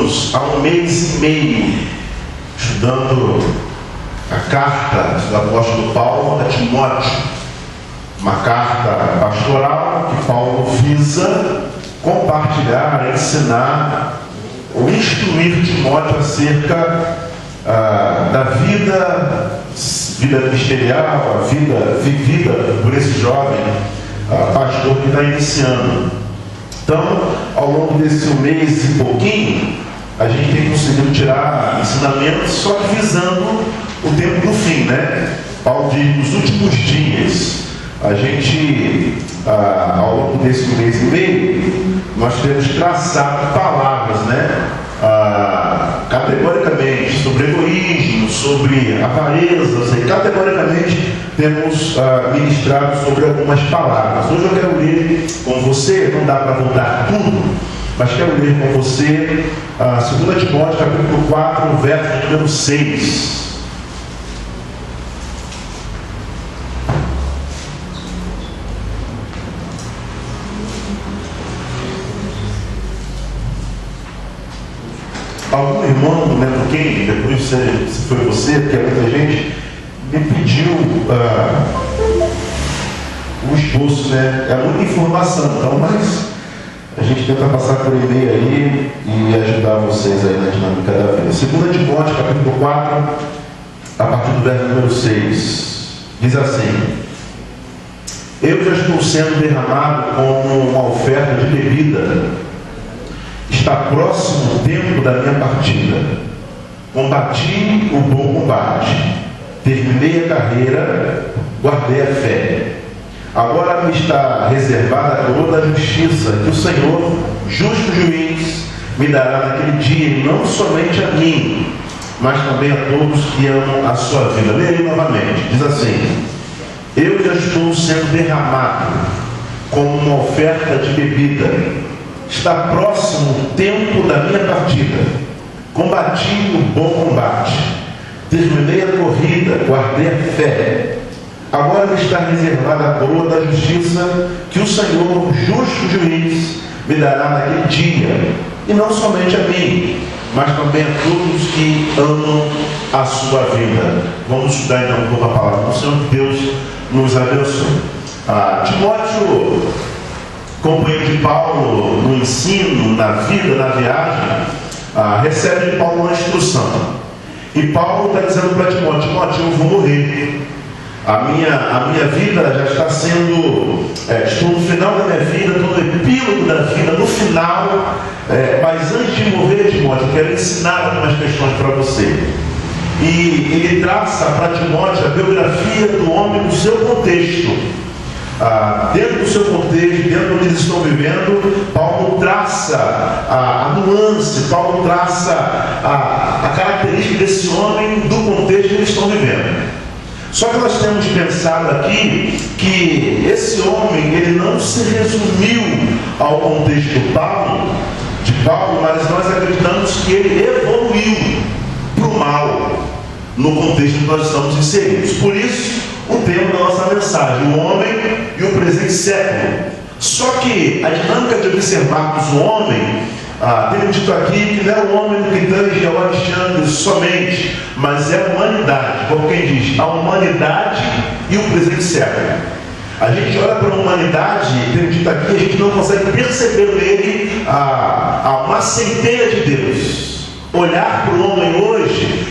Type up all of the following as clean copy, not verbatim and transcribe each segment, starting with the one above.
estamos há 1 mês e meio estudando a carta do apóstolo Paulo a Timóteo, uma carta pastoral que Paulo visa compartilhar, ensinar ou instruir Timóteo acerca da vida ministerial, a vida vivida por esse jovem pastor que está iniciando. Então, ao longo desse 1 mês e pouquinho, a gente tem conseguido tirar ensinamentos, só que visando o tempo do fim, né? Paulo diz, nos últimos dias, a gente, ao longo desse 1 mês e meio, nós temos traçado palavras, né? Categoricamente, sobre egoísmo, sobre avareza, categoricamente temos ministrado sobre algumas palavras. Hoje eu quero ler com você, não dá para voltar tudo, mas quero ler com você 2 Timóteo, capítulo 4, verso número 6. Algum irmão, não lembro quem, depois se foi você, porque muita gente me pediu o esboço, né? É muita informação, então, mas a gente tenta passar por e-mail aí e ajudar vocês aí na dinâmica da vida. 2 Timóteo, capítulo 4, a partir do verso número 6, diz assim: eu já estou sendo derramado como uma oferta de bebida. Está próximo o tempo da minha partida. Combati o bom combate, terminei a carreira, guardei a fé. Agora me está reservada a coroa da justiça, que o Senhor, justo juiz, me dará naquele dia, e não somente a mim, mas também a todos que amam a sua vida. Leia novamente, diz assim: eu já estou sendo derramado como uma oferta de bebida. Está próximo o tempo da minha partida. Combati o bom combate, terminei a corrida, guardei a fé. Agora me está reservada a coroa da justiça, que o Senhor, justo juiz, me dará naquele dia, e não somente a mim, mas também a todos que amam a sua vida. Vamos estudar então um pouco a palavra do Senhor. Que Deus nos abençoe. Timóteo, companheiro de Paulo no ensino, na vida, na viagem, recebe de Paulo uma instrução. E Paulo está dizendo para Timóteo: Timóteo, eu vou morrer. A minha vida já está sendo, estou no final da minha vida, estou no epílogo da vida, no final, mas antes de morrer, Timóteo, eu quero ensinar algumas questões para você. E ele traça para Timóteo a biografia do homem no seu contexto. Dentro do seu contexto, dentro do que eles estão vivendo, Paulo traça a nuance, Paulo traça a característica desse homem do contexto que eles estão vivendo. Só que nós temos pensado aqui que esse homem, ele não se resumiu ao contexto de Paulo, mas nós acreditamos que ele evoluiu para o mal no contexto que nós estamos inseridos. Por isso, o tema da nossa mensagem: o homem e o presente século. Só que a dinâmica de observarmos o homem, temos dito aqui que não é o homem que tange ao Alexandre somente, mas é a humanidade. Como quem diz, a humanidade e o presente século. A gente olha para a humanidade, temos dito aqui, a gente não consegue perceber nele uma centelha de Deus. Olhar para o homem hoje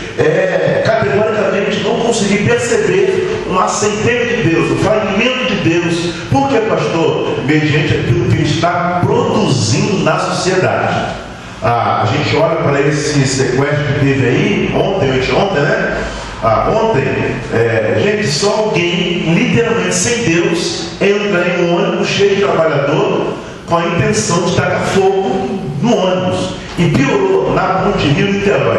categoricamente não conseguir perceber uma centelha de Deus, um fragmento de Deus. Por que, pastor? Mediante aquilo que ele está produzindo na sociedade. A gente olha para esse sequestro que teve aí ontem, né? Gente, só alguém literalmente sem Deus entra em um ônibus cheio de trabalhador com a intenção de tacar fogo no ônibus. E piorou na Ponte Rio-Niterói.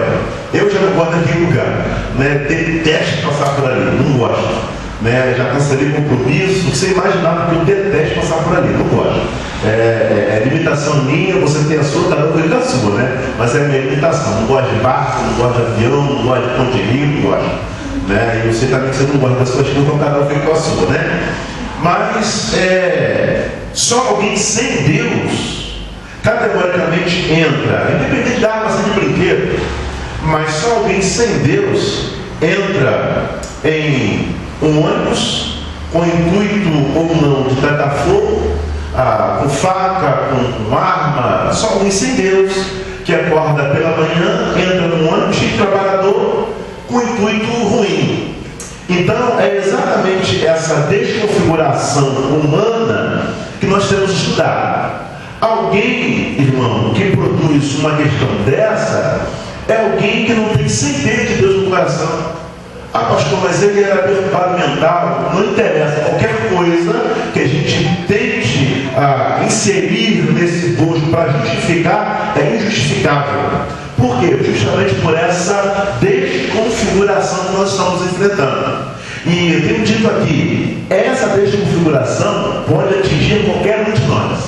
Eu já não gosto daquele lugar, né? Detesto passar por ali, não gosto, né? Já cancelei compromisso, não sei imaginar, porque eu detesto passar por ali, não gosto. É limitação minha, você tem a sua, cada um tem a sua, né? Mas é a minha limitação. Não gosto de barco, não gosto de avião, não gosto de Ponte Rio, não gosto, né? E eu sei também que você não gosta das coisas, então cada um tem a sua, né? Mas só alguém sem Deus categoricamente entra, independente da arma de brinquedo, mas só alguém sem Deus entra em um ônibus com intuito ou não de tacar fogo, com faca, com arma. Só alguém sem Deus que acorda pela manhã, entra no ônibus de trabalhador com intuito ruim. Então é exatamente essa desconfiguração humana que nós temos estudado. Alguém, irmão, que produz uma questão dessa é alguém que não tem centelha de Deus no coração. Pastor, mas ele era preocupado mental. Não interessa, qualquer coisa que a gente tente inserir nesse bojo para justificar é injustificável. Por quê? Justamente por essa desconfiguração que nós estamos enfrentando. E eu tenho dito aqui, essa desconfiguração pode atingir qualquer um de nós.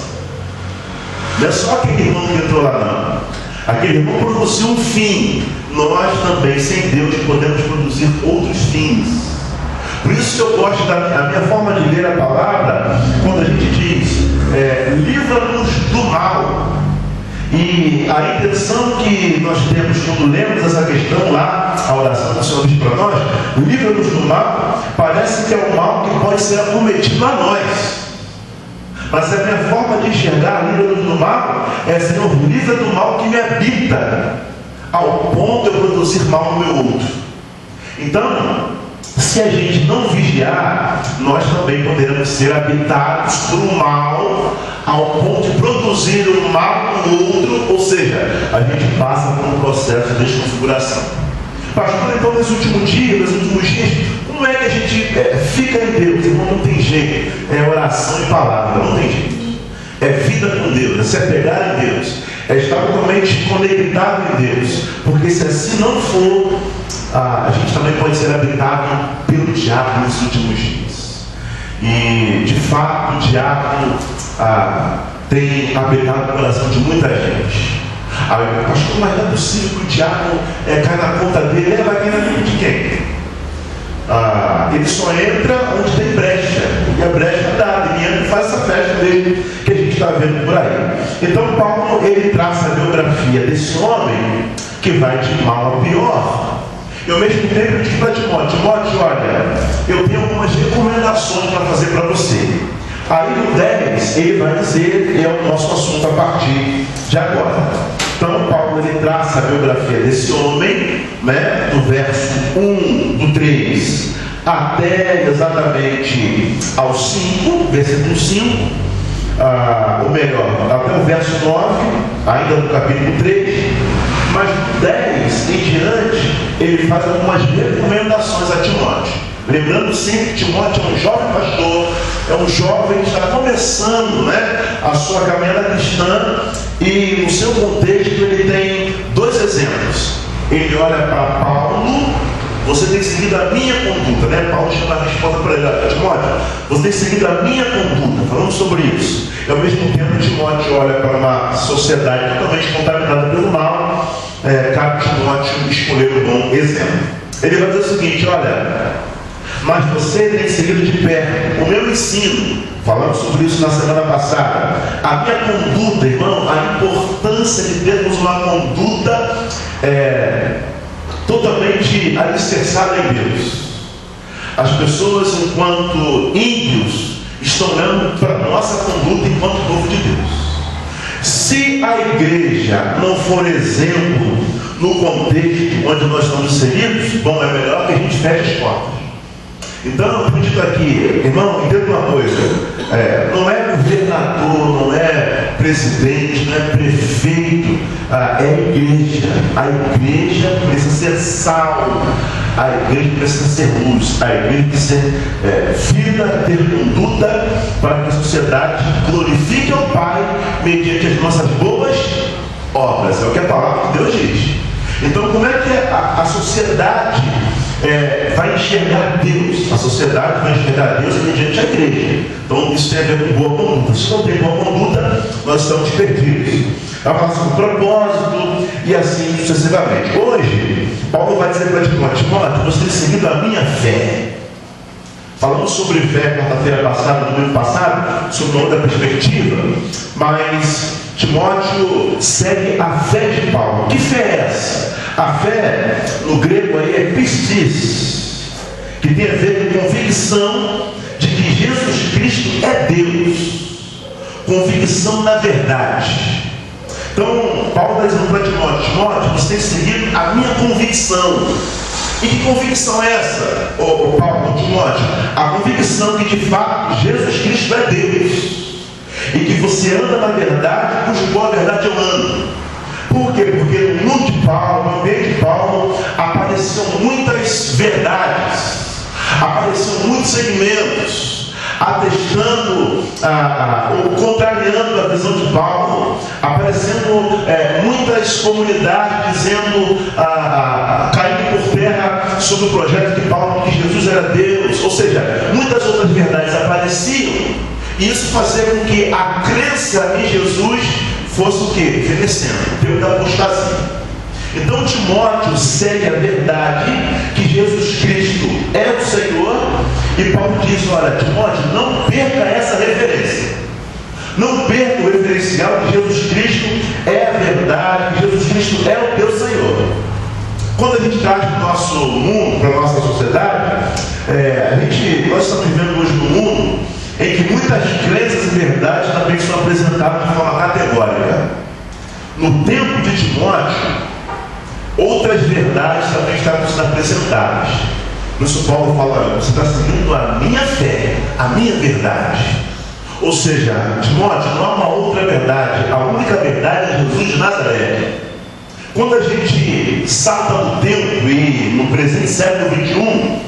Não é só aquele irmão que entrou lá, não. Aquele irmão produziu um fim. Nós também, sem Deus, podemos produzir outros fins. Por isso que eu gosto da minha forma de ler a palavra, quando a gente diz, livra-nos do mal. E a intenção que nós temos quando lemos essa questão lá, a oração que o Senhor diz para nós, livra-nos do mal, parece que é um mal que pode ser acometido a nós. Mas a minha forma de enxergar livra-nos do mal é, Senhor, livra do mal que me habita, ao ponto de eu produzir mal no meu outro. Então, se a gente não vigiar, nós também poderemos ser habitados por um mal, ao ponto de produzir o mal no outro, ou seja, a gente passa por um processo de desconfiguração. Pastor, então nesses últimos dias, como é que a gente fica em Deus? Irmão, não tem jeito. É oração e palavra, não tem jeito. É vida com Deus, é se apegar em Deus, é estar totalmente conectado em Deus. Porque se assim não for, a gente também pode ser habitado pelo diabo nesses últimos dias. E de fato o diabo tem habitado o coração de muita gente. Pastor, mas não é possível que o diabo cai na conta dele. Vai cair na vida de quem? Ele só entra onde tem brecha, e a brecha é dada, ele entra e faz essa festa dele que a gente está vendo por aí. Então Paulo, ele traça a biografia desse homem que vai de mal a pior. E ao mesmo tempo ele diz para Timóteo, olha, eu tenho algumas recomendações para fazer para você. Aí no 10 ele vai dizer, é o nosso assunto a partir de agora. Então Paulo, ele traça a biografia desse homem, né, do verso 1, do 3 até exatamente ao 5, versículo 5, ou melhor, até o verso 9, ainda no capítulo 3, mas do 10 em diante, ele faz algumas recomendações a Timóteo. Lembrando sempre que Timóteo é um jovem pastor, é um jovem que está começando, né, a sua caminhada cristã, e no seu contexto ele tem dois exemplos. Ele olha para Paulo, você tem seguido a minha conduta, né? Paulo chama a resposta para ele, Timóteo, você tem seguido a minha conduta, falando sobre isso. E ao mesmo tempo Timóteo olha para uma sociedade totalmente contaminada pelo mal, cabe Timóteo escolher um bom exemplo. Ele vai dizer o seguinte, olha, mas você tem seguido de perto o meu ensino, falamos sobre isso na semana passada, a minha conduta, irmão, a importância de termos uma conduta totalmente alicerçada em Deus. As pessoas, enquanto ímpios, estão olhando para a nossa conduta enquanto povo de Deus. Se a igreja não for exemplo no contexto onde nós estamos inseridos, bom, é melhor que a gente feche as portas. Então, eu acredito aqui, irmão, entenda uma coisa, não é governador, não é presidente, não é prefeito, é a igreja. A igreja precisa ser sal, a igreja precisa ser luz, a igreja precisa ser vida, ter conduta, para que a sociedade glorifique ao Pai mediante as nossas boas obras. É o que a palavra de Deus diz. Então, como é que a sociedade vai enxergar Deus? A sociedade vai enxergar Deus mediante a igreja. Então isso tem a ver com boa conduta. Se não tem boa conduta, nós estamos perdidos. Ela fala sobre propósito e assim sucessivamente. Hoje, Paulo vai dizer para Timóteo, você tem seguido a minha fé. Falamos sobre fé quarta-feira passada, domingo passado, sobre uma outra perspectiva, mas Timóteo segue a fé de Paulo. Que fé é essa? A fé, no grego aí, é pistis, que tem a ver com convicção de que Jesus Cristo é Deus, convicção na verdade. Então, Paulo está dizendo para Timóteo, você tem que seguir a minha convicção. E que convicção é essa, Paulo, Timóteo? A convicção que de fato Jesus Cristo é Deus, e que você anda na verdade, cujo qual a verdade eu ando. Por quê? Porque no mundo de Paulo, no ambiente de Paulo, apareciam muitas verdades, apareciam muitos segmentos, atestando ou contrariando a visão de Paulo, aparecendo muitas comunidades dizendo, caindo por terra sobre o projeto de Paulo, que Jesus era Deus, ou seja, muitas outras verdades apareciam, e isso fazia com que a crença em Jesus fosse o quê? Envelhecendo, o tempo da apostasia. Então Timóteo segue a verdade que Jesus Cristo é o Senhor, e Paulo diz, olha, Timóteo, não perca essa referência, não perca o referencial que Jesus Cristo é a verdade, que Jesus Cristo é o teu Senhor. Quando a gente traz para o nosso mundo, para a nossa sociedade, nós estamos vivendo hoje num mundo em que muitas crenças e verdades também são apresentadas de forma categórica. No tempo de Timóteo, outras verdades também estavam sendo apresentadas. Por isso Paulo fala, você está seguindo a minha fé, a minha verdade. Ou seja, Timóteo, não há uma outra verdade, a única verdade é Jesus de Nazaré. Quando a gente salta do tempo e no presente século XXI,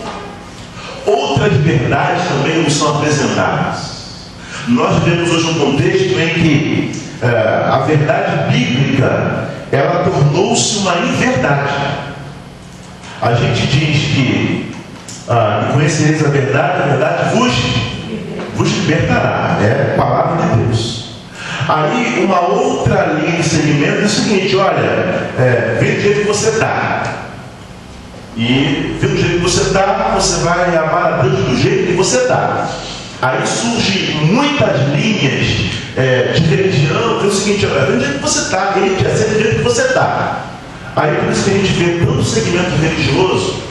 outras verdades também nos são apresentadas. Nós vivemos hoje um contexto em que a verdade bíblica, ela tornou-se uma inverdade. A gente diz que conhecereis a verdade vos libertará. É a palavra de Deus. Aí uma outra linha de segmento é o seguinte, olha, vem do jeito que você está. E vem do jeito que você está, você vai amar a Deus do jeito que você está. Aí surgem muitas linhas de religião, que é o seguinte, olha, vem do jeito que você está, ele quer ser do jeito que você está. Aí por isso que a gente vê tanto segmento religioso,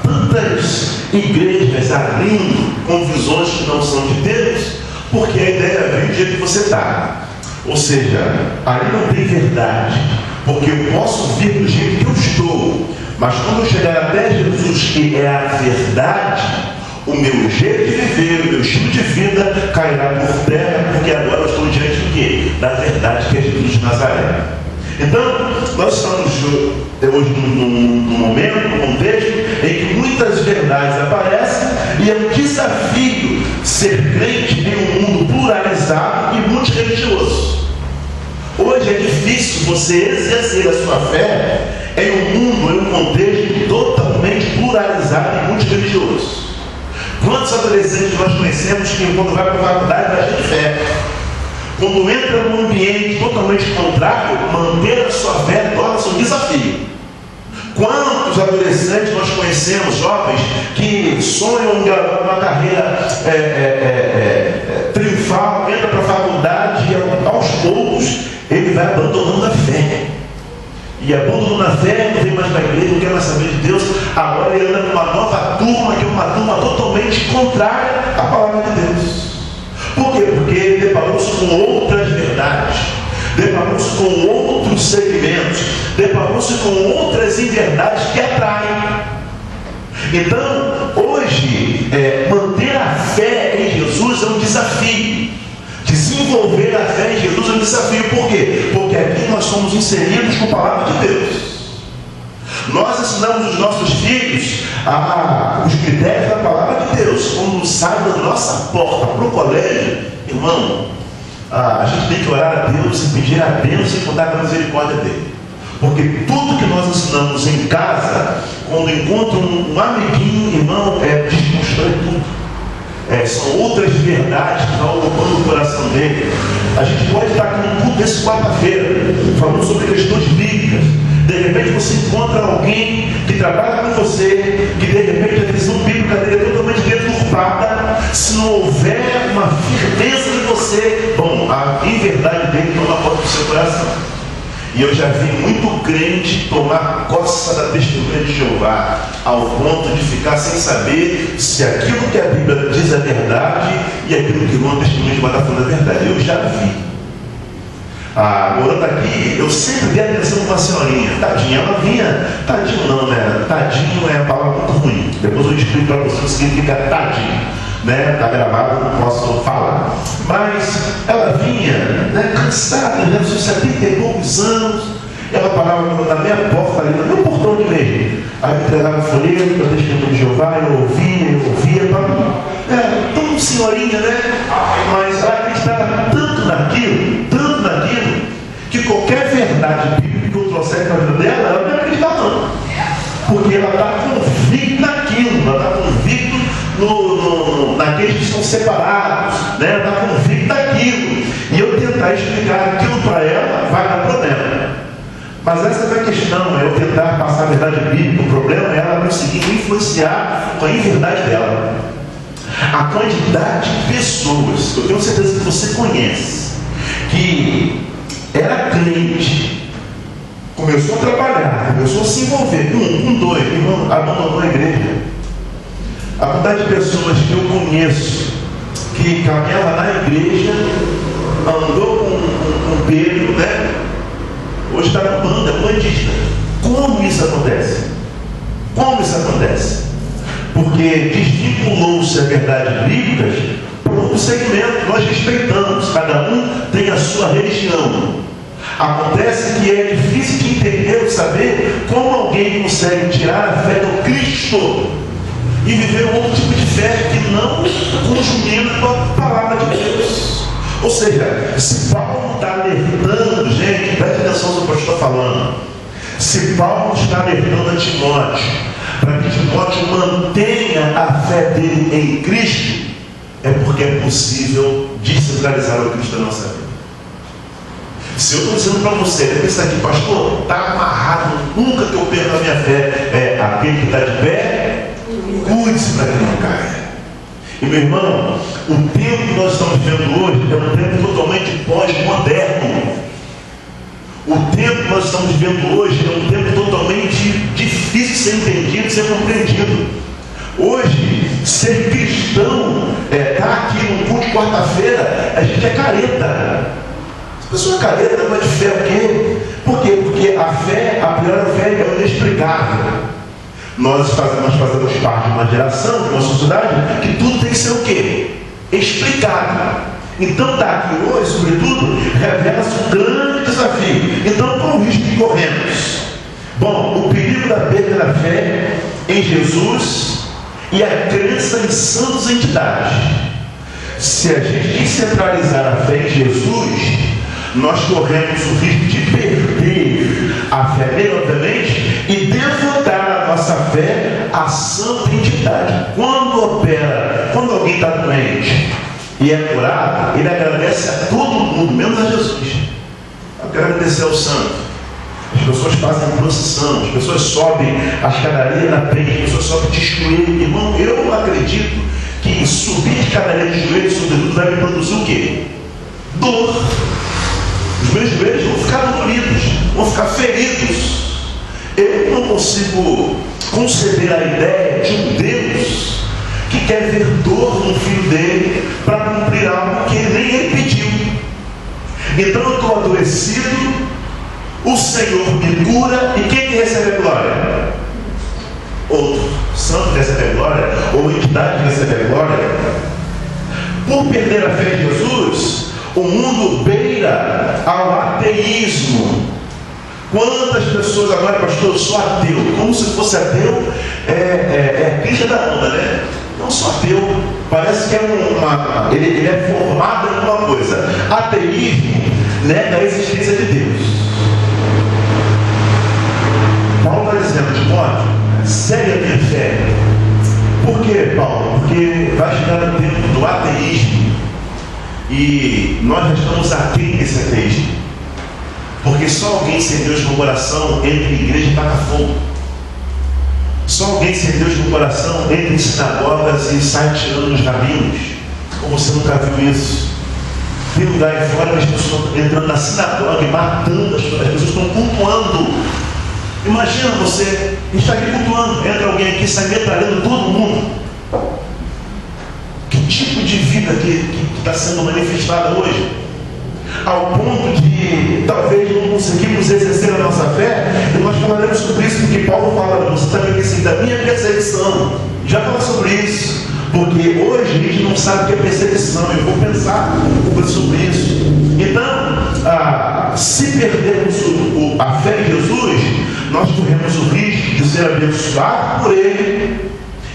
tantas igrejas abrindo com visões que não são de Deus, porque a ideia é vir do jeito que você está. Ou seja, ali não tem verdade, porque eu posso vir do jeito que eu estou, mas quando eu chegar até Jesus, que é a verdade, o meu jeito de viver, o meu estilo de vida cairá por terra, porque agora eu estou diante do quê? Da verdade que é Jesus de Nazaré. Então, nós estamos hoje num momento, num contexto em que muitas verdades aparecem e é um desafio ser crente em um mundo pluralizado e multirreligioso. Hoje é difícil você exercer a sua fé em um mundo, em um contexto totalmente pluralizado e multirreligioso. Quantos adolescentes nós conhecemos que quando vai para a faculdade vai de fé? Quando entra num ambiente totalmente contrário, manter a sua fé torna-se um desafio. Quantos adolescentes nós conhecemos, jovens, que sonham em uma carreira triunfal, entra para a faculdade e aos poucos ele vai abandonando a fé. E abandonando a fé, não vem mais para a igreja, não quer mais saber de Deus. Agora ele anda numa nova turma, que é uma turma totalmente contrária à palavra de Deus. Por quê? Porque ele deparou-se com outras verdades, deparou-se com outros segmentos, deparou-se com outras inverdades que atraem. Então, hoje, manter a fé em Jesus é um desafio. Desenvolver a fé em Jesus é um desafio. Por quê? Porque aqui nós somos inseridos com a palavra de Deus. Nós ensinamos os nossos filhos os critérios da palavra de Deus. Quando sai da nossa porta para o colégio, irmão, a gente tem que orar a Deus e pedir a Deus e contar com a misericórdia dele. Porque tudo que nós ensinamos em casa, quando encontra um amiguinho, irmão, desconstrói tudo. São outras verdades que vão ocupando o coração dele. A gente pode estar com um culto desse quarta-feira, falando sobre questões bíblicas. De repente você encontra alguém que trabalha com você, que de repente a visão bíblica dele é totalmente dentro inadequada, se não houver uma firmeza em você, bom, a inverdade dele toma conta do seu coração. E eu já vi muito crente tomar coça da testemunha de Jeová, ao ponto de ficar sem saber se aquilo que a Bíblia diz é verdade e aquilo que uma testemunha de Jeová está falando é verdade. Eu já vi. Morando aqui, eu sempre dei atenção com uma senhorinha, tadinha, ela vinha, tadinho não, né? Tadinho é a palavra muito ruim. Depois eu explico para você o que significa tadinho, né? Está gravado, não posso falar. Mas ela vinha, né, cansada, né? Seus 70 e poucos anos, ela parava na minha porta ali, no meu portão de igreja. Aí me entregava o folheto para testemunho de Jeová, eu ouvia, tão senhorinha, né? Mas ela acreditava tanto naquilo, que qualquer verdade bíblica que eu trouxer para a vida dela, ela não ia acreditar não. Porque ela está convicta naquilo, ela está convicta naqueles que estão separados, né? Ela está convicta naquilo. E eu tentar explicar aquilo para ela, vai dar problema. Mas essa é a questão, é eu tentar passar a verdade bíblica. O problema é ela conseguir influenciar com a inverdade dela. A quantidade de pessoas, eu tenho certeza que você conhece, que era crente, começou a trabalhar, começou a se envolver, dois, irmão, abandonou a igreja. A quantidade de pessoas que eu conheço, que caminhava na igreja, andou com Pedro, né? Hoje está na banda, bandista. Como isso acontece? Porque desvinculou-se a verdades bíblicas por um segmento. Nós respeitamos, cada um tem a sua religião. Acontece que é difícil de entender, de saber como alguém consegue tirar a fé do Cristo e viver um outro tipo de fé que não conjumina com a palavra de Deus. Ou seja, se Paulo está alertando, gente, preste atenção no que eu estou falando. Se Paulo está alertando a Timóteo, para que Timóteo mantenha a fé dele em Cristo, é porque é possível descentralizar o Cristo da nossa vida. Se eu estou dizendo para você, pensa aqui, pastor, está amarrado, nunca que eu perca a minha fé, aquele que está de pé, cuide-se para que não caia. E meu irmão, o tempo que nós estamos vivendo hoje é um tempo totalmente pós-moderno. O tempo que nós estamos vivendo hoje é um tempo totalmente difícil de ser entendido, de ser compreendido. Hoje, ser cristão, estar aqui no culto de quarta-feira, a gente é careta. A pessoa é careta, não é de fé o quê? Por quê? Porque a fé, a priori fé é o inexplicável. Nós fazemos parte de uma geração, de uma sociedade, que tudo tem que ser o quê? Explicado. Então está aqui hoje, sobretudo, revela-se um grande desafio. Então qual o risco que corremos? Bom, o perigo da perda da fé em Jesus e a crença em santos entidades. Se a gente descentralizar a fé em Jesus, nós corremos o risco de perder a fé dele, obviamente, e devotar a nossa fé à santa entidade. Quando alguém está doente e é curado, ele agradece a todo mundo, menos a Jesus. Eu quero agradecer ao santo. As pessoas fazem procissão, as pessoas sobem a escadaria na frente, as pessoas sobem de joelho. Irmão, eu acredito que subir a escadaria de joelho, sobretudo, vai me produzir o quê? Dor. Os meus joelhos vão ficar doloridos, vão ficar feridos. Eu não consigo conceber a ideia de um Deus que quer ver dor no filho dele para cumprir algo que nem ele pediu. Então eu estou adoecido, o Senhor me cura, e quem que recebe a glória? Outro santo que recebe a glória, ou entidade que recebe a glória. Por perder a fé em Jesus, o mundo beira ao ateísmo. Quantas pessoas agora, pastor, eu sou ateu, como se fosse ateu, crista da onda, né? Não sou ateu, parece que ele é formado em alguma coisa. Ateísmo nega a existência de Deus. Paulo está dizendo, Timóteo, segue a minha fé. Por quê, Paulo? Porque vai chegar no tempo do ateísmo e nós já estamos aquém desse ateísmo. Porque só alguém sem Deus no coração entra em igreja e taca fogo. Só alguém sem Deus no coração entra em sinagogas e sai tirando os rabinos, como você nunca viu isso. Tem lugar aí fora que as pessoas estão entrando na sinagoga e matando, as pessoas estão cultuando. Imagina você, a gente está aqui cultuando, entra alguém aqui e sai metralhando todo mundo. Que tipo de vida que está sendo manifestada hoje? Ao ponto de talvez não conseguirmos exercer a nossa fé, e nós falaremos sobre isso, porque Paulo fala, você está vendo assim, da minha perseguição. Já fala sobre isso, porque hoje a gente não sabe o que é perseguição. Eu vou pensar sobre isso. Então, se perdermos a fé em Jesus, nós corremos o risco de ser abençoados por Ele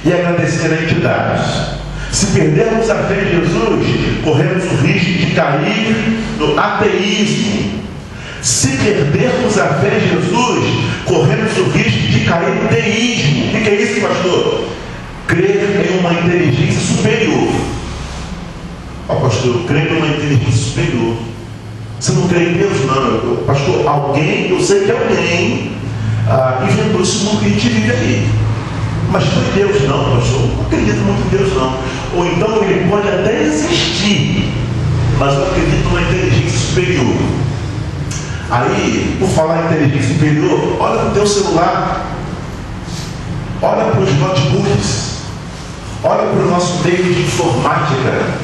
e agradecer a entidades. Se perdermos a fé em Jesus, corremos o risco de cair no ateísmo. Se perdermos a fé em Jesus, corremos o risco de cair no deísmo. O que é isso, pastor? Crer em uma inteligência superior. Pastor, eu creio em uma inteligência superior. Você não crê em Deus? Não. Pastor, alguém, eu sei que alguém inventou esse mundo que a gente vive aí. Mas foi Deus não, pastor. Não acredito muito em Deus não. Ou então ele pode até existir, mas eu acredito numa inteligência superior. Aí, por falar em inteligência superior, olha para o teu celular, olha para os notebooks, olha para o nosso meio de informática.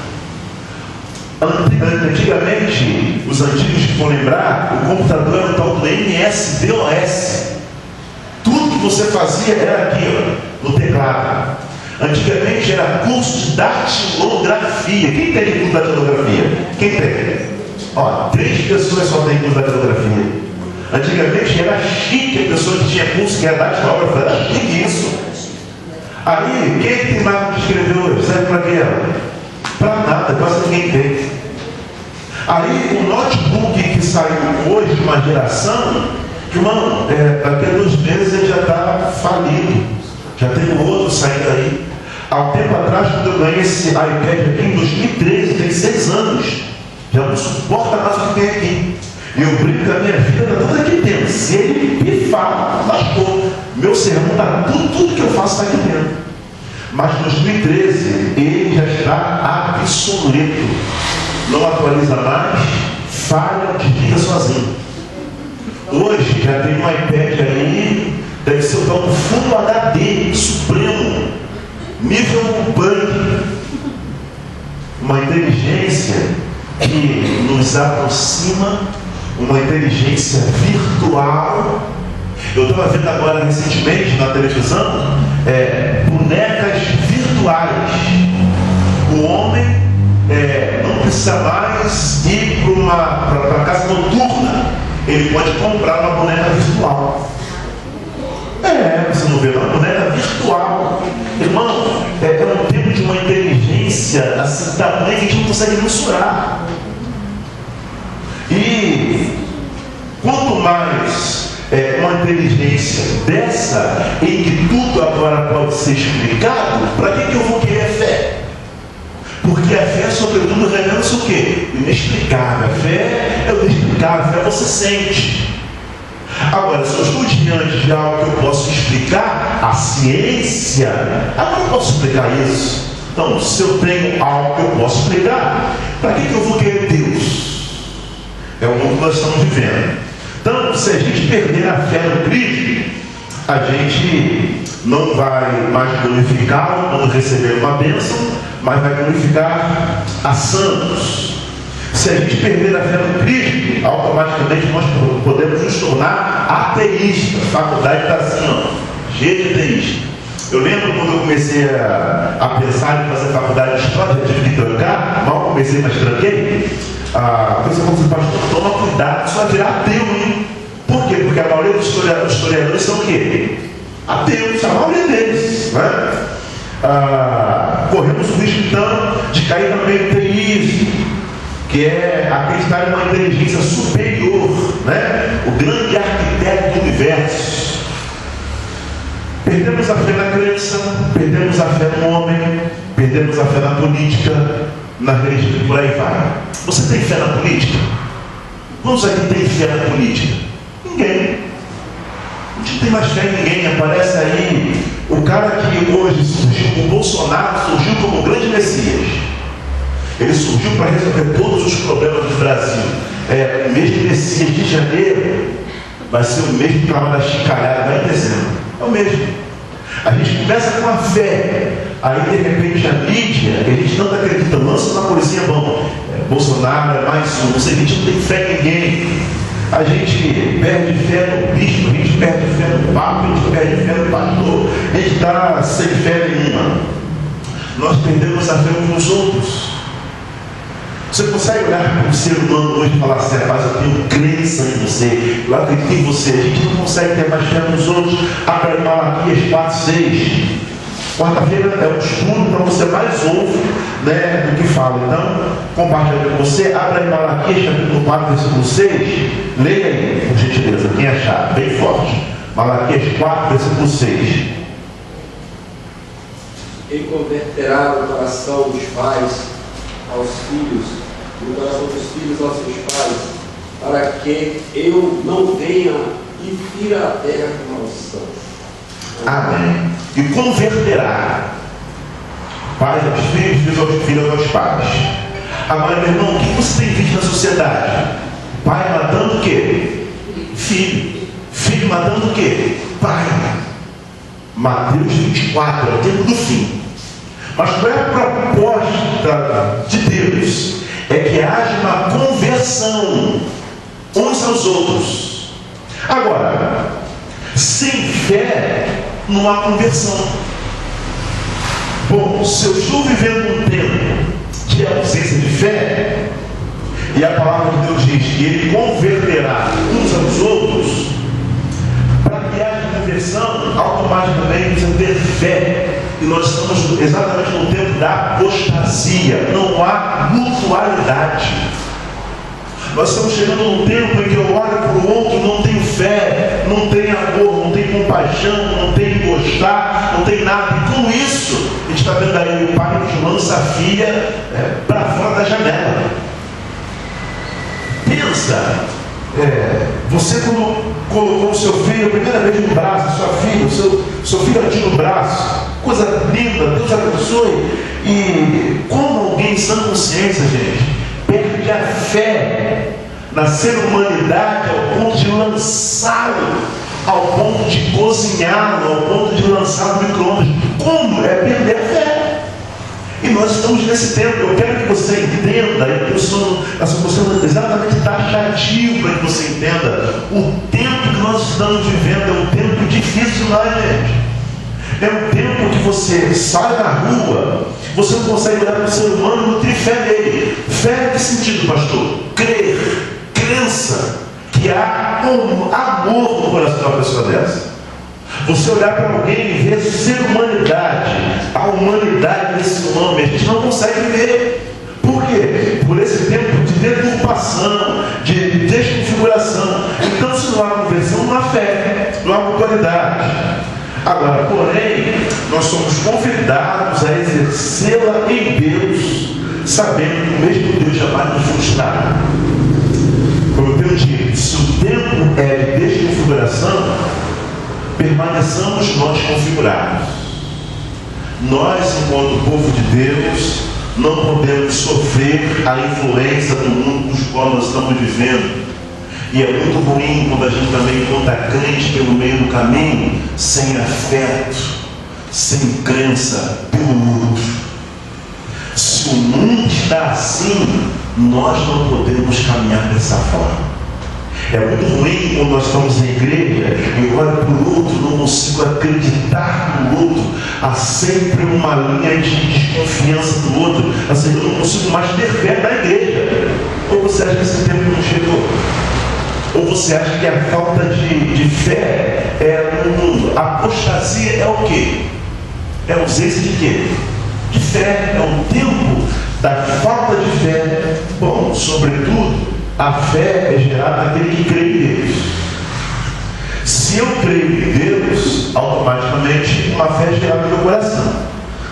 Antigamente, os antigos que vão lembrar, o computador era o tal do MS-DOS. Tudo que você fazia era aqui, ó, no teclado. Antigamente era curso de datilografia. Quem tem curso de datilografia? Quem tem? Ó, 3 pessoas só têm curso de datilografia. Antigamente era chique a pessoa que tinha curso que era datilógrafo. Era chique isso. Aí, quem tem máquina de escrever hoje? Serve para quê? Para nada, quase ninguém tem. Aí o notebook que saiu hoje de uma geração, irmão, daqui a 2 meses ele já está falido. Já tem outro saindo aí. Há um tempo atrás, quando eu ganhei esse iPad aqui em 2013, tem 6 anos, já não suporta mais o que tem aqui. E eu brinco que a minha vida está toda aqui dentro. Se ele pifar, lascou. Meu sermão está tudo que eu faço está aqui dentro. Mas em 2013, ele já está obsoleto. Não atualiza mais, falha, desliga sozinho. Hoje já tem um iPad aí, deve ser o tal do Full HD Supremo, nível bug. Uma inteligência que nos aproxima, uma inteligência virtual. Eu estava vendo agora recentemente na televisão bonecas virtuais. O homem não precisa mais ir para a casa noturna. Ele pode comprar uma boneca virtual. Você não vê uma boneca virtual. Irmão, é um tempo de uma inteligência assim, tamanho que a gente não consegue mensurar. E quanto mais uma inteligência dessa, em que tudo agora pode ser explicado, para que eu vou querer fé? Porque a fé, sobretudo, revela-se o quê? Inexplicável. A fé é o inexplicável, a fé você sente. Agora, se eu estou diante de algo que eu posso explicar, a ciência, eu não posso explicar isso. Então, se eu tenho algo que eu posso explicar, para que eu vou querer Deus? É o mundo que nós estamos vivendo. Então, se a gente perder a fé no Cristo, a gente não vai mais glorificá-lo quando receber uma bênção, mas vai glorificar a santos. Se a gente perder a fé no Cristo, automaticamente nós podemos nos tornar ateístas. A faculdade está assim, ó, cheia de ateístas. Eu lembro quando eu comecei a pensar em fazer faculdade de história, eu tive que trancar, mal comecei, mas tranquei. A pessoa falou assim, pastor, toma cuidado, só vai virar ateu, hein? Por quê? Porque a maioria dos historiadores são o quê? Ateus, a maioria deles, né? Corremos o risco então de cair no meio teísmo, que é acreditar em uma inteligência superior, né? O grande arquiteto do universo. Perdemos a fé na crença, perdemos a fé no homem, perdemos a fé na política, na religião e por aí vai. Você tem fé na política? Quantos aqui tem fé na política? Ninguém. A gente não tem mais fé em ninguém. Aparece aí o cara que hoje surgiu, o Bolsonaro surgiu como o grande Messias. Ele surgiu para resolver todos os problemas do Brasil. O mês de Messias de janeiro vai ser o mês que vai dar chicalhada, vai em dezembro. É o mesmo. A gente começa com a fé, aí de repente a mídia, a gente não acredita, lança uma coisinha bom. Bolsonaro é mais um, a gente não tem fé em ninguém. A gente perde fé no bispo, a gente perde fé no papa, a gente perde fé no pastor, a gente está sem fé nenhuma. Nós perdemos a fé uns nos outros. Você consegue olhar para um ser humano hoje e falar assim, rapaz, eu tenho crença em você, eu acredito em você. A gente não consegue ter mais fé nos outros. Abra em Malaquias 4:6. Quarta-feira é um estudo, então você mais ouve, do que fala. Então, compartilha com você. Abra em Malaquias capítulo 4, versículo 6. Leia aí, por gentileza, quem achar, bem forte. Malaquias 4, versículo 6. Ele converterá o coração dos pais aos filhos, e o coração dos filhos aos seus pais, para que eu não venha e fira a terra com maldição. Amém. E converterá pais aos filhos, filhos aos pais. Agora, meu irmão, o que você tem visto na sociedade? Pai matando o quê? Filho. Filho matando o quê? Pai. Mateus 24, é o tempo do fim. Mas qual é a proposta de Deus? É que haja uma conversão uns aos outros. Agora, sem fé não há conversão. Bom, se eu estou vivendo um tempo de ausência de fé, e a palavra de Deus diz que Ele converterá uns aos outros, para que haja conversão, automaticamente precisa ter fé. E nós estamos exatamente no tempo da apostasia. Não há mutualidade. Nós estamos chegando num tempo em que eu olho para o outro, não tenho fé, não tenho amor, não tenho compaixão, não tenho gostar, não tenho nada. E com isso, a gente está vendo aí o pai que lança a filha para fora da janela. Pensa, você quando colocou o seu filho a primeira vez no braço, sua filha, o seu filhotinho no braço, coisa linda, Deus abençoe. E como alguém sem consciência, gente, perde a fé na ser humanidade ao ponto de lançá-lo, ao ponto de cozinhá-lo, ao ponto de lançar no micro-ondas. Como? É perder a fé. E nós estamos nesse tempo. Eu quero que você entenda, eu sou exatamente taxativo para que você entenda. O tempo que nós estamos vivendo é um tempo difícil, não é, gente? É um tempo que você sai na rua, você não consegue olhar para o ser humano e nutrir fé nele. Fé em que sentido, pastor? Crer, crença, que há um amor no coração de uma pessoa dessa. Você olhar para alguém e ver ser humanidade, a humanidade desse humano, a gente não consegue ver. Por quê? Por esse tempo de deturpação, de desconfiguração. Então, se não há conversão, não há fé, não há mutualidade. Agora, porém, nós somos convidados a exercê-la em Deus, sabendo que o mesmo Deus jamais nos frustrar. Como eu tenho dito, se o tempo é de desconfiguração, permaneçamos nós configurados. Nós, enquanto povo de Deus, não podemos sofrer a influência do mundo nos qual nós estamos vivendo. E é muito ruim quando a gente também encontra crente pelo meio do caminho, sem afeto, sem crença pelo outro. Se o mundo está assim, nós não podemos caminhar dessa forma. É muito ruim quando nós estamos em igreja e olho para o outro, não consigo acreditar no outro. Há sempre uma linha de desconfiança do outro. Assim, eu não consigo mais ter fé na igreja. Ou você acha que esse tempo não chegou? Ou você acha que a falta de fé é no mundo? A apostasia é o quê? É a ausência de quê? De fé. É o tempo da falta de fé. Bom, sobretudo, a fé é gerada naquele que crê em Deus. Se eu creio em Deus, automaticamente uma fé é gerada no meu coração.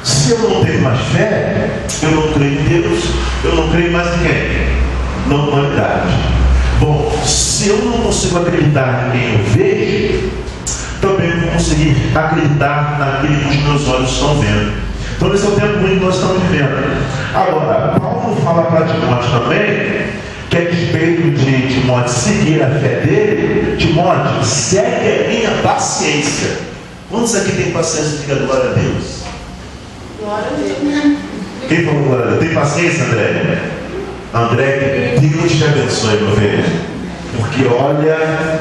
Se eu não tenho mais fé, eu não creio em Deus, eu não creio mais em quem? Na humanidade. Bom, se eu não consigo acreditar em quem eu vejo, conseguir acreditar naquilo que os meus olhos estão vendo. Então esse é o tempo ruim que nós estamos vivendo. Agora, Paulo fala para Timóteo também que a despeito de Timóteo seguir a fé dele, Timóteo, segue a minha paciência. Quantos aqui tem paciência? Diga glória a Deus. Glória a Deus. Quem falou glória a Deus? Tem paciência, André? André, Deus te abençoe, meu filho. Porque olha,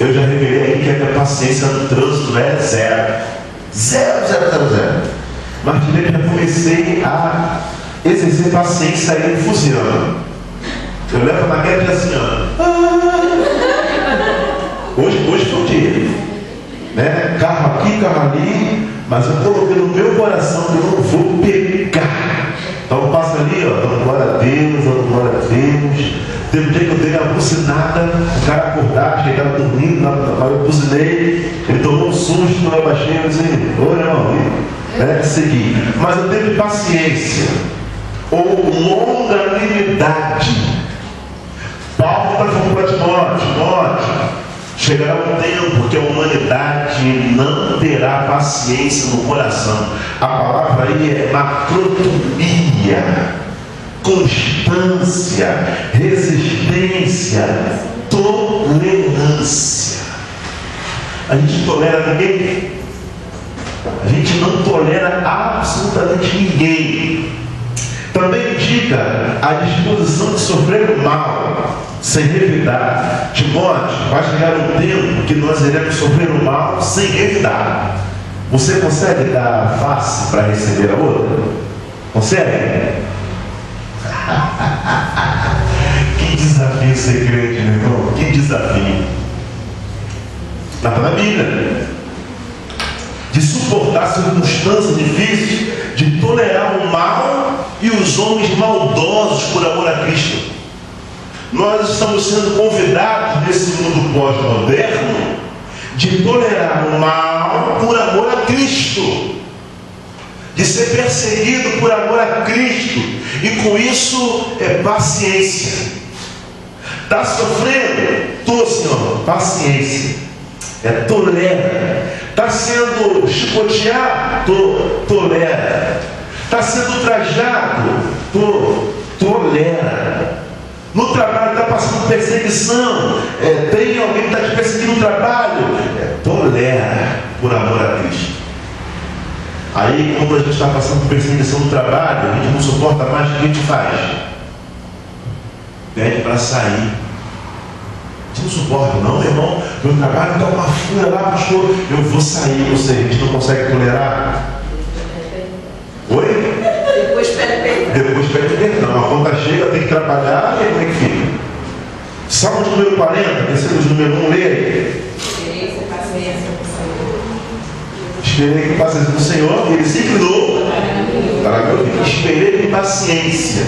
eu já revelei aqui que a minha paciência no trânsito é zero. Zero. Mas eu já comecei a exercer paciência aí no fuzilando. Eu levo na guerra assim, ó. Hoje foi o dia. Né? Carro aqui, carro ali. Mas eu coloquei no meu coração que eu não vou pecar. Então passa ali, ó. Dando glória a Deus, dando glória a Deus. Teve um dia que eu dei uma buzinada, o cara acordado, chegava dormindo, eu buzinei, ele tomou um susto, eu abaixei e disse, ô irmão, né? Segui. Mas eu teve paciência, ou longanimidade. Paulo está falando para Timóteo, chegará um tempo que a humanidade não terá paciência no coração. A palavra aí é macrotomia, constância, resistência, tolerância. A gente tolera ninguém. A gente não tolera absolutamente ninguém. Também indica a disposição de sofrer o mal sem revidar. Timóteo, vai chegar um tempo que nós iremos sofrer o mal sem revidar. Você consegue dar face para receber a outra? Consegue? Que desafio ser crente, meu irmão. Que desafio. Está na Bíblia. De suportar circunstâncias difíceis, de tolerar o mal e os homens maldosos por amor a Cristo. Nós estamos sendo convidados nesse mundo pós-moderno de tolerar o mal por amor a Cristo, de ser perseguido por amor a Cristo, e com isso é paciência. Está sofrendo? Estou, Senhor, paciência. Tolera. Está sendo chicoteado? Tolera. Está sendo ultrajado? Tolera. No trabalho está passando perseguição, tem alguém que está te perseguindo no trabalho, tolera por amor a Cristo. Aí quando a gente está passando por perseguição no trabalho, a gente não suporta mais, o que a gente faz? Pede para sair. Você não suporta não, meu irmão? Meu trabalho está uma fúria lá, pastor. Eu vou sair, ou seja, a gente não consegue tolerar. Oi? Depois pede perdão. A conta chega, tem que trabalhar, e como é que fica? Salmo número 40, versículo número 1, leia. Esperei com paciência do Senhor, e ele se inclinou para meu ouvido. Esperei com paciência,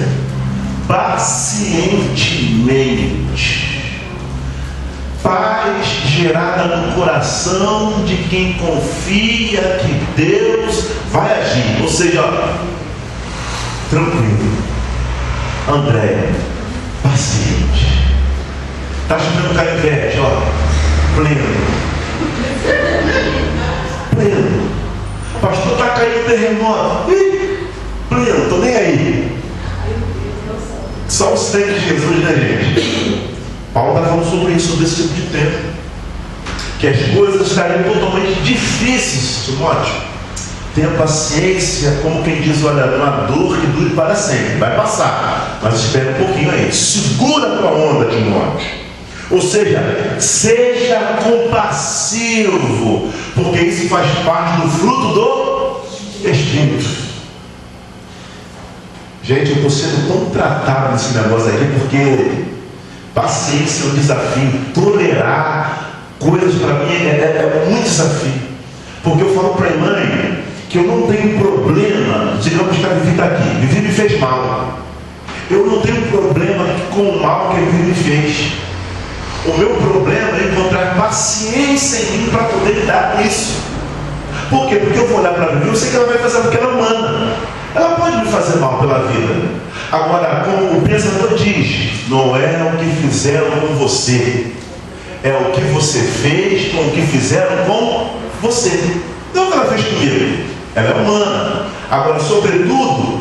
pacientemente. Paz gerada no coração de quem confia que Deus vai agir. Ou seja, ó, tranquilo, André, paciente. Está chovendo canivete, ó, pleno. Pastor, está caindo terremoto. Pleno, estou nem aí. Só os tempos de Jesus, né, gente? Paulo está falando sobre isso, sobre esse tipo de tempo. Que as coisas estariam totalmente difíceis, Timóteo. Tenha paciência, como quem diz, olha, uma dor que dure para sempre. Vai passar, mas espera um pouquinho aí. Segura a tua onda, Timóteo. Ou seja compassivo, porque isso faz parte do fruto do Espírito. Gente, eu estou sendo tão tratado nesse negócio aqui, porque paciência é um desafio. Tolerar coisas para mim é muito desafio. Porque eu falo para a mãe que eu não tenho problema, digamos que a Vivi está aqui. Vivi me fez mal. Eu não tenho problema com o mal que a Vivi me fez. O meu problema é encontrar paciência em mim para poder lidar com isso. Por quê? Porque eu vou olhar para a Vivi, eu sei que ela vai fazer porque ela é humana. Ela pode me fazer mal pela vida. Agora, como o pensador diz, não é o que fizeram com você, é o que você fez com o que fizeram com você. Não o que ela fez comigo. Ela é humana. Agora, sobretudo,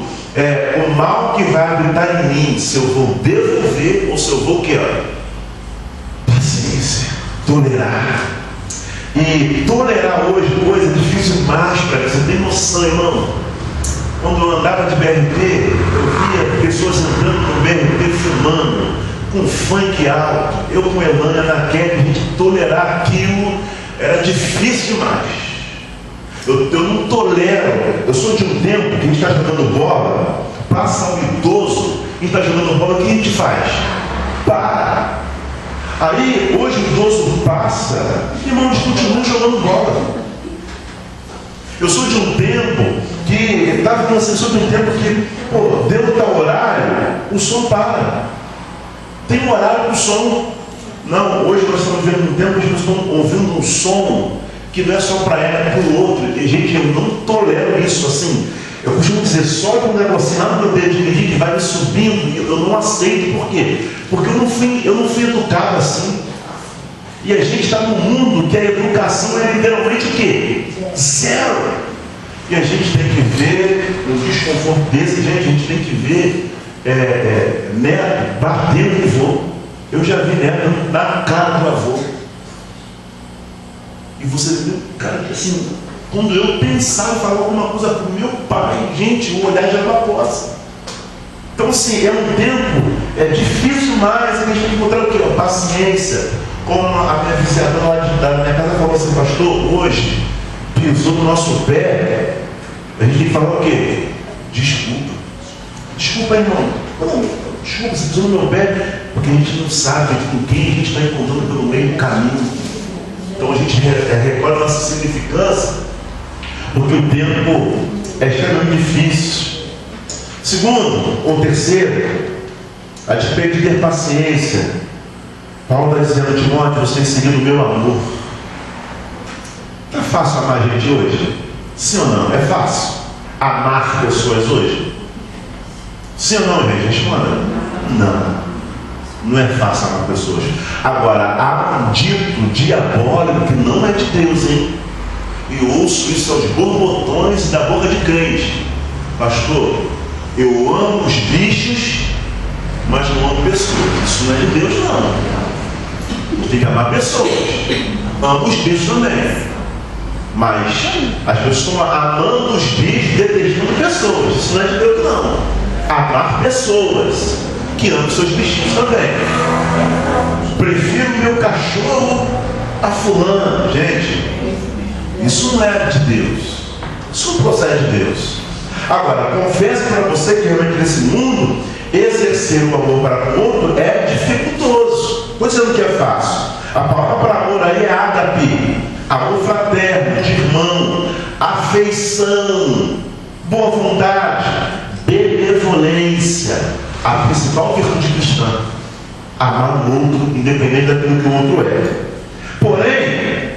o mal que vai habitar em mim, se eu vou devolver ou se eu vou o quê? Paciência, tolerar. E tolerar hoje coisa é difícil demais para você ter noção, irmão. Quando eu andava de BRT, eu via pessoas entrando no BRT filmando, com funk alto. Eu com Elânia naquela, a gente tolerar aquilo era difícil demais. Eu não tolero. Eu sou de um tempo que a gente está jogando bola, passa um idoso e está jogando bola, o que a gente faz? Para. Aí, hoje o idoso passa e irmãos continuam jogando bola. Eu sou de um tempo que estava falando assim, sou de um tempo que, deu tal horário, o som para. Tem um horário para o som. Não, hoje nós estamos vivendo um tempo que as pessoas estão ouvindo um som que não é só para ela, é para o outro. E, gente, eu não tolero isso assim. Eu costumo dizer, sobe um negocinho lá no meu dedo de medir que vai me subindo, e eu não aceito. Por quê? Porque eu não fui educado assim. E a gente está num mundo que a educação é literalmente o quê? Zero. E a gente tem que ver um desconforto desse, gente, a gente tem que ver neto batendo no avô. Eu já vi neto na cara do avô. E você vê, cara, assim, quando eu pensava em falar alguma coisa para o meu pai, gente, o olhar já não possa. Então, assim, é um tempo difícil, mas a gente tem que encontrar o quê? A paciência. Como a minha vizinha lá da minha casa falou assim, pastor, hoje pisou no nosso pé, a gente tem que falar o quê? Desculpa. Desculpa, irmão. Não, desculpa, você pisou no meu pé, porque a gente não sabe com quem a gente está encontrando pelo meio do caminho. Então a gente recolhe a nossa significância, porque o tempo é extremamente difícil. Segundo, ou terceiro, a despeito de ter paciência, Paulo está dizendo, Timóteo, você tem seguido o meu amor. Está fácil amar a gente hoje? Sim ou não? É fácil amar pessoas hoje? Sim ou não, gente? Responda. Não é fácil amar pessoas. Agora, há um dito diabólico que não é de Deus, hein? E ouço isso aos borbotões da boca de crente. Pastor, eu amo os bichos, mas não amo pessoas. Isso não é de Deus, não. Tem que amar pessoas. Amo os bichos também. Mas as pessoas estão amando os bichos, detestando pessoas. Isso não é de Deus, não. Amar pessoas que amam seus bichinhos também. Prefiro meu cachorro a fulano. Gente, isso não é de Deus. Isso não procede de Deus. Agora, confesso para você que realmente nesse mundo, exercer o amor para o outro é dificultoso. Estou dizendo que é fácil. A palavra para amor aí é ágape, amor fraterno, de irmão, afeição, boa vontade, benevolência, a principal virtude cristã. Amar o outro, independente daquilo que o outro é. Porém,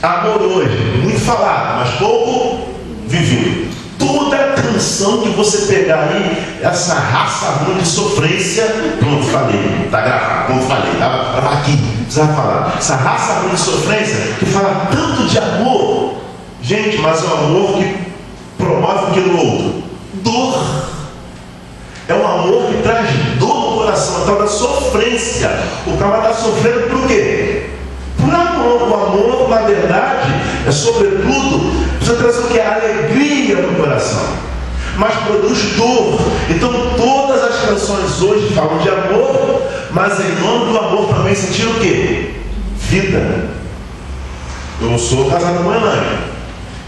amor hoje, muito falado, mas pouco vivido. Toda canção que você pegar aí, essa raça ruim de sofrência, pronto, falei, tá gravado, pronto, falei, tá aqui, precisava falar. Essa raça ruim de sofrência, que fala tanto de amor, gente, mas é um amor que promove o que no outro? Dor. É um amor que traz dor no coração, a tal da sofrência. O cara está sofrendo por quê? Por amor. O amor, na verdade, é sobretudo, precisa trazer o que? Alegria no coração. Mas produz dor. Então todas as canções hoje falam de amor, mas em nome do amor também sentiram o quê? Vida. Eu sou casado com Elaine.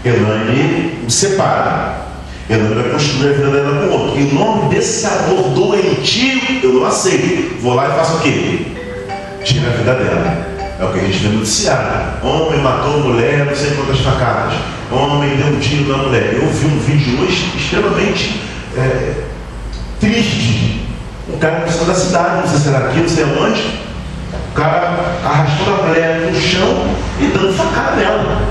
Elaine me separa. Elaine vai construir a vida dela com outro. Em nome desse amor doentio, eu não aceito. Vou lá e faço o quê? Tira a vida dela. É o que a gente vê no noticiário. Homem matou mulher, não sei quantas facadas. Homem deu um tiro na mulher. Eu vi um vídeo hoje extremamente triste. Um cara no centro da cidade, não sei se era aqui, não sei onde. O cara arrastou a mulher no chão e dando facada nela.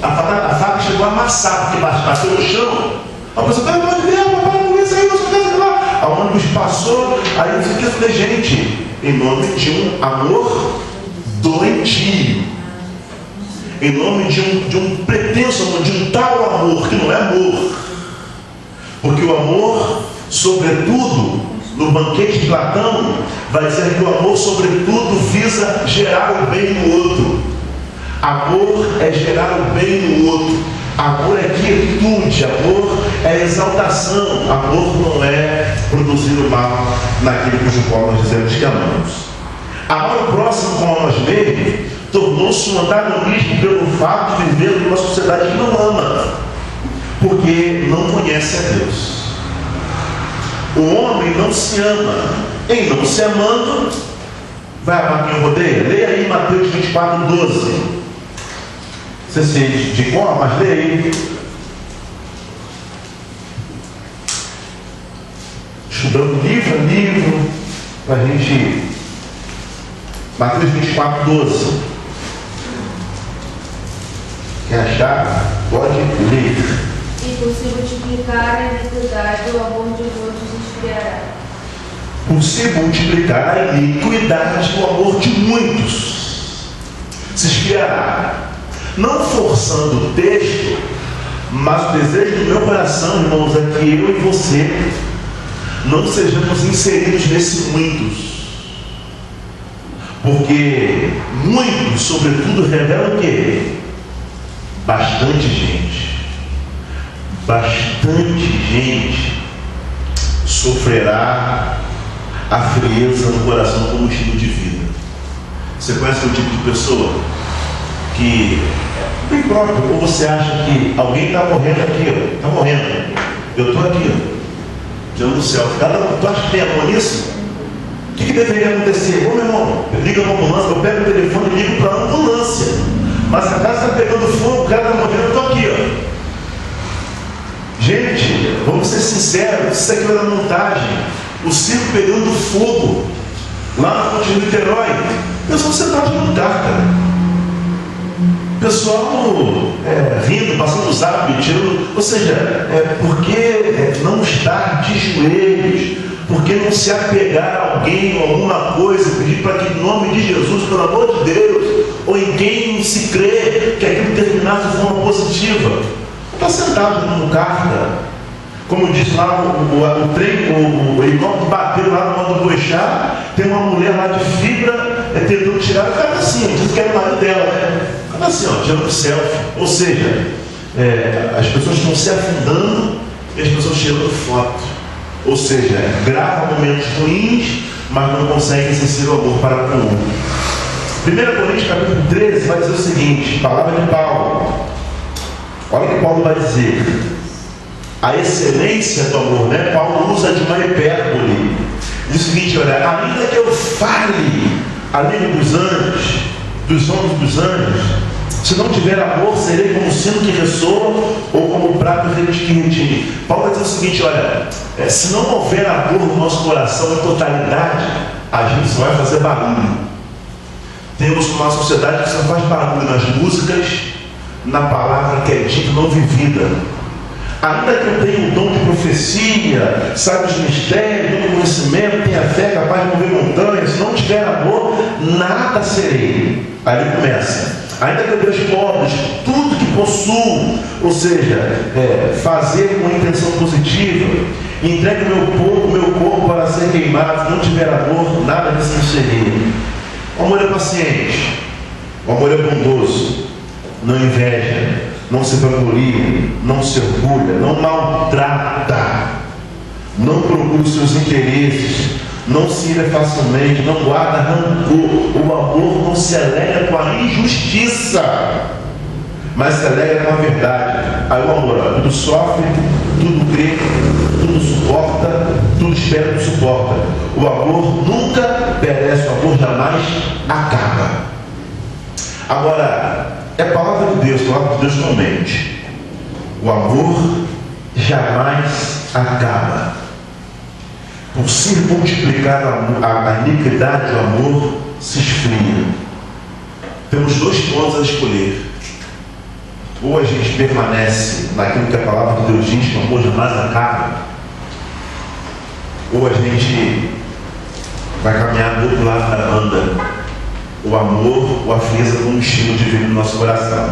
A faca chegou a amassar, porque bateu no chão. A pessoa, pelo amor de Deus, papai, não isso aí, não sei o que lá. A ônibus passou, aí eu disse, eu falei, gente, em nome de um amor doentio. em nome de um pretenso amor, de um tal amor, que não é amor. Porque o amor, sobretudo, no banquete de Platão, vai dizer que o amor, sobretudo, visa gerar o bem no outro. Amor é gerar o bem no outro. Amor é quietude, amor é exaltação. Amor não é produzir o mal naquele cujo qual nós dizemos que amamos. Amar o próximo como a nós mesmos tornou-se um antagonismo pelo fato de viver numa sociedade que não ama, porque não conhece a Deus. O homem não se ama. Em não se amando, vai amar quem o rodeia? Leia aí Mateus 24, 12. Você se de cor, mas leia aí. Estudando livro a livro, para a gente. Mateus 24, 12. Quer achar? Pode ler. E por se multiplicar a iniquidade, o amor de muitos esfriará. Por se multiplicar a iniquidade, o amor de muitos se esfriará. Não forçando o texto, mas o desejo do meu coração, irmãos, é que eu e você não sejamos inseridos nesse muitos. Porque muitos, sobretudo, revelam o quê? Bastante gente. Bastante gente sofrerá a frieza no coração como estilo de vida. Você conhece o tipo de pessoa que é bem próprio, ou você acha que alguém está morrendo aqui, está morrendo, eu estou aqui, Deus do céu, tu acha que tem amor nisso? O que deveria acontecer? Ô meu irmão, eu ligo a ambulância, eu pego o telefone e ligo para a ambulância, mas a casa está pegando fogo, o cara está morrendo, eu estou aqui, ó. Gente, vamos ser sinceros, isso aqui era montagem. O circo pegando fogo lá na Ponte de Niterói. O pessoal sentado no lugar, cara. O pessoal rindo, passando o zap, tirando. Ou seja, por que não estar de joelhos? Por que não se apegar a alguém ou alguma coisa? Pedir para que, em nome de Jesus, pelo amor de Deus, ou em quem se crê que aquilo terminasse de forma positiva. Está sentado no carro, como disse lá, o trem, o helicóptero bateu lá no modo do Boixá, tem uma mulher lá de fibra tentando tirar, o cara está assim, diz que é o marido dela, né? O cara está assim, ó, tirando selfie. Ou seja, as pessoas estão se afundando e as pessoas tirando foto. Ou seja, gravam momentos ruins, mas não conseguem exercer o amor para com o outro. 1 Coríntios capítulo 13 vai dizer o seguinte, palavra de Paulo. Olha o que Paulo vai dizer. A excelência do amor, né? Paulo usa de uma hipérbole. Diz o seguinte, olha, ainda que eu fale a língua dos anjos, dos homens dos anjos, se não tiver amor, serei como o sino que ressoa ou como o prato que retine. Paulo vai dizer o seguinte, olha, se não houver amor no nosso coração em totalidade, a gente só vai fazer barulho. Temos uma sociedade que só faz barulho nas músicas, na palavra que é dita, não vivida. Ainda que eu tenha o dom de profecia, sabe os mistérios, dom de conhecimento, tenha fé, capaz de mover montanhas, se não tiver amor, nada serei. Aí ele começa. Ainda que eu dê aos pobres tudo que possuo, ou seja, fazer com intenção positiva, entregue o meu corpo para ser queimado, se não tiver amor, nada disso me seria. O amor é paciente, o amor é bondoso, não inveja, não se vangloria, não se orgulha, não maltrata, não procura os seus interesses, não se ira facilmente, não guarda rancor. O amor não se alegra com a injustiça, mas se alegra com a verdade. Aí o amor, tudo sofre, tudo crê, tudo suporta, tudo espera, tudo suporta. O amor nunca perece, o amor jamais acaba. Agora, é a palavra de Deus com mente. O amor jamais acaba. Por se multiplicar a iniquidade, o amor se esfria. Temos dois pontos a escolher. Ou a gente permanece naquilo que a palavra de Deus diz, que o amor jamais acaba, ou a gente vai caminhar do outro lado da banda o amor ou a frieza como estilo de vida no nosso coração.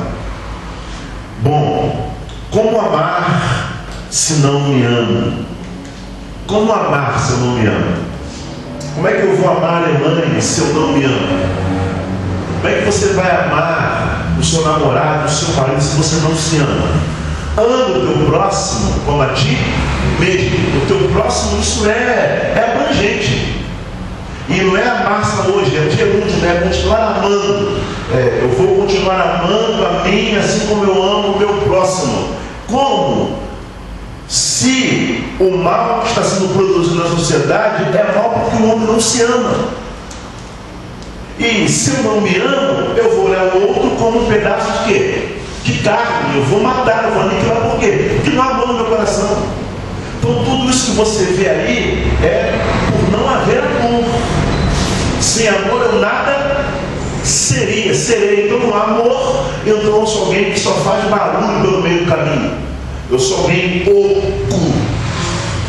Bom, como amar se não me amo? Como amar se eu não me amo? Como é que eu vou amar a Elaine se eu não me amo? Como é que você vai amar o seu namorado, o seu marido, se você não se ama? Ama o teu próximo como a ti mesmo. O teu próximo, isso é abrangente. E não é amar só hoje, é o gerúndio, né? É continuar amando. Eu vou continuar amando a mim assim como eu amo o meu próximo. Como? Se o mal que está sendo produzido na sociedade é mal porque o homem não se ama. E se eu não me amo, eu vou olhar o outro como um pedaço de quê? De carne. Eu vou matar, eu vou aniquilar. Por quê? Porque não há amor no meu coração. Então tudo isso que você vê aí é por não haver amor. Sem amor eu nada serei. Então não há amor, então eu sou alguém que só faz barulho pelo meio do caminho. Eu sou alguém oco.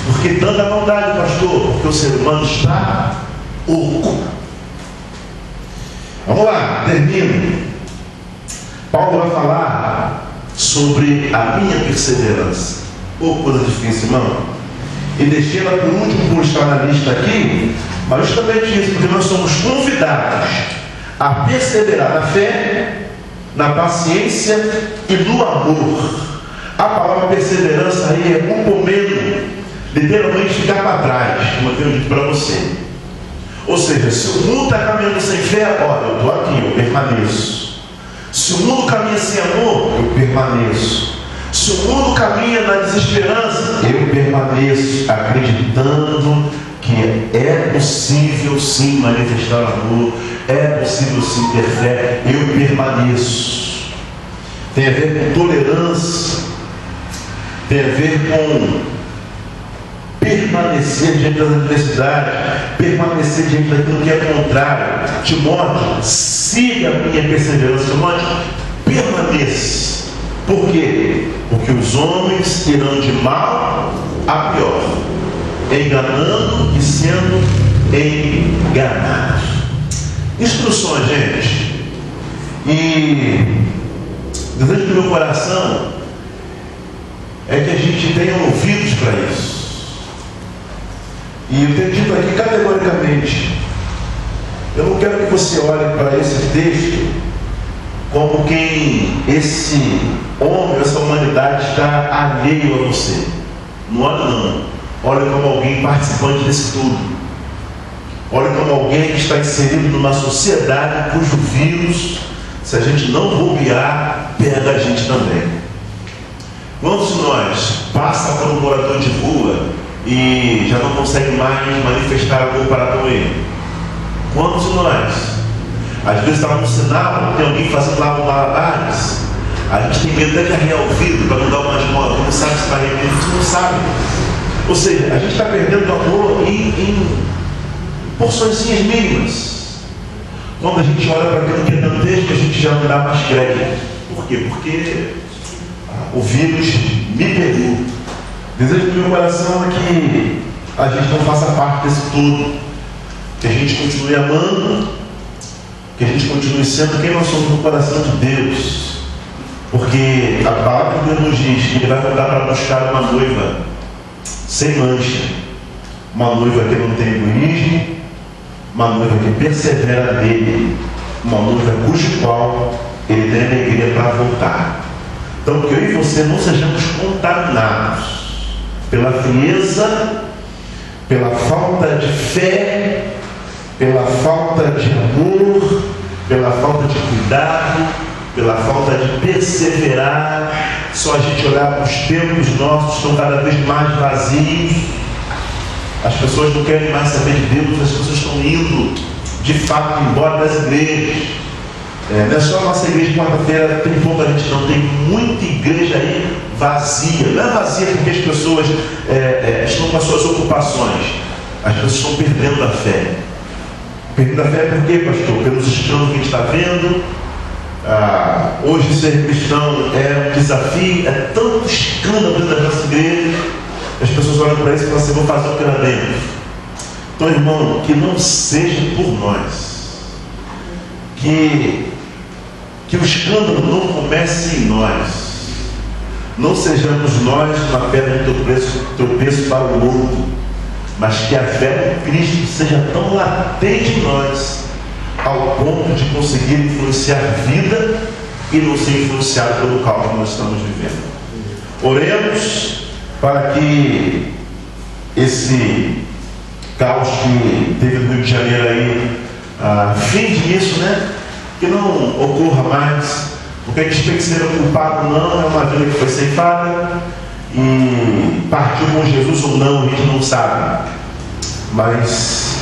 Porque tanta maldade, pastor, porque o ser humano está oco. Vamos lá, termino. Paulo vai falar sobre a minha perseverança. Coisa difícil, irmão. E deixei ela por último por estar na lista aqui, mas justamente isso, porque nós somos convidados a perseverar na fé, na paciência e no amor. A palavra perseverança aí é upomeno, literalmente ficar para trás, como eu tenho dito para você. Ou seja, se o mundo está caminhando sem fé, olha, eu estou aqui, eu permaneço. Se o mundo caminha sem amor, eu permaneço. Se o mundo caminha na desesperança, eu permaneço, acreditando que é possível sim manifestar amor, é possível sim ter fé, eu permaneço. Tem a ver com tolerância, tem a ver com permanecer diante das adversidades, permanecer diante daquilo que é contrário. Timóteo, siga a minha perseverança. Timóteo, permaneça. Por quê? Porque os homens irão de mal a pior, enganando e sendo enganados. Instruções, gente. E desejo do meu coração é que a gente tenha ouvidos para isso. E eu tenho dito aqui categoricamente, eu não quero que você olhe para esse texto como quem esse homem, essa humanidade está alheio a você. Não olha não. Olha como alguém participante desse tudo. Olha como alguém que está inserido numa sociedade cujo vírus, se a gente não bobear, pega a gente também. Quantos de nós passa por um morador de rua e já não consegue mais manifestar amor para com ele? Quantos de nós? Às vezes está no sinal, tem alguém fazendo lá malabares, a gente tem medo até de arranhar o vidro para não dar uma esmola, não sabe se vai arranhar, a gente não sabe. Ou seja, a gente está perdendo amor em porçõezinhas mínimas. Quando a gente olha para aquilo que é dantesco, a gente já não dá mais crédito. Por quê? Porque o vírus me pegou. Desejo do meu coração é que a gente não faça parte desse todo, que a gente continue amando, que a gente continue sendo quem nós somos no coração de Deus. Porque a palavra de Deus nos diz que Ele vai voltar para buscar uma noiva sem mancha, uma noiva que não tem egoísmo, uma noiva que persevera nele, uma noiva cujo qual Ele tem alegria para voltar. Então que eu e você não sejamos contaminados pela frieza, pela falta de fé, pela falta de amor, pela falta de cuidado, pela falta de perseverar. Só a gente olhar para os tempos nossos estão cada vez mais vazios. As pessoas não querem mais saber de Deus, as pessoas estão indo de fato embora das igrejas. Não é só a nossa igreja de quarta-feira, tem pouca gente, não, tem muita igreja aí vazia. Não é vazia porque as pessoas estão com as suas ocupações, as pessoas estão perdendo a fé. Perdendo a fé por quê, pastor? Pelos escândalos que a gente está vendo. Hoje ser cristão é um desafio, é tanto escândalo dentro da nossa igreja, as pessoas olham para isso e falam assim, vou fazer o que lá dentro. Então, irmão, que não seja por nós. que o escândalo não comece em nós. Não sejamos nós uma pedra de tropeço para o mundo, mas que a fé em Cristo seja tão latente em nós, ao ponto de conseguir influenciar a vida e não ser influenciado pelo caos que nós estamos vivendo. Oremos para que esse caos que teve no Rio de Janeiro aí, finde nisso, né? Que não ocorra mais, porque a gente tem que ser culpado não, é uma vida que foi ceifada e partiu com Jesus ou não, a gente não sabe. Mas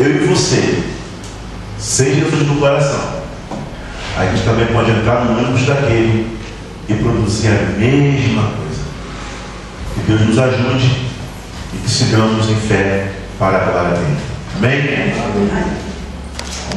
eu e você, sem Jesus no coração, a gente também pode entrar no ônibus daquele e produzir a mesma coisa. Que Deus nos ajude e que sigamos em fé para a glória dele. Amém? Amém.